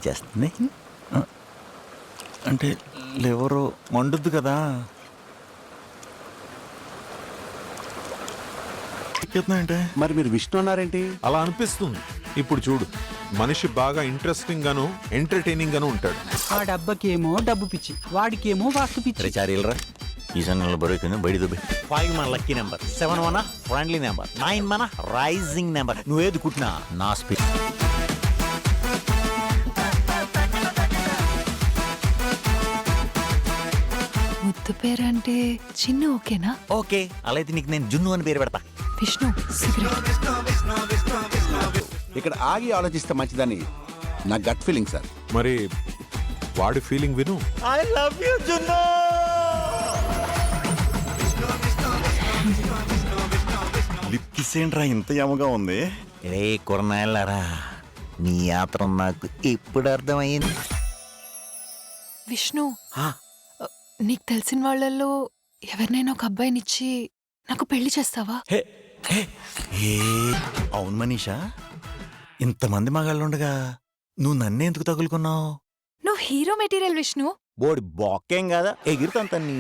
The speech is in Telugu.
చేస్తుంది అంటే ఎవరో మండుద్దు కదా. అంటే మరి మీరు విష్ణు అన్నారేంటి? అలా అనిపిస్తుంది. ఇప్పుడు చూడు, మనిషి బాగా ఇంట్రెస్టింగ్ గాను ఎంటర్టైనింగ్ గాను ఉంటాడు. ఆ డబ్బకేమో డబ్బు పిచ్చి, వాడికేమో వాస్తు పిచ్చి. చారీలరా ఈ సంఘంలో బరువు బయట దుబ్బి 5 మన లక్కీ నెంబర్, 7 మన ఫ్రెండ్లీ నెంబర్, 9 మన రైజింగ్ నెంబర్. నువ్వేది కుట్టినా నా స్పీడ్. ముద్దు పేరంటే చిన్ను ఓకేనా? ఓకే, అలా అయితే నీకు నేను జున్ను అని పేరు పెడతా. విష్ణు సిగరెట్. ఇక్కడ ఆగి ఆలోచిస్తే మంచిదని నా గట్ ఫీలింగ్ సార్. మరి వాడి ఫీలింగ్ విను. ఐ లవ్ యు జున్ను. లిప్ కిస్ ఏంట్రా ఇంత యమగా ఉంది? రే కొరనాళ్ళరా, నీ యాత్ర నాకు ఇప్పుడు అర్థమైంది. విష్ణు, నీకు తెలిసిన వాళ్ళల్లో ఎవరినైనా ఒక అబ్బాయినిచ్చి నాకు పెళ్లి చేస్తావా? అవును మనీషా, ఇంతమంది మగాళ్ళుండగా నువ్వు నన్నే ఎందుకు తగులుకున్నావు? నువ్వు హీరో మెటీరియల్ విష్ణు. బోడి బొక్కేం కదా, ఎగిరితంత నీ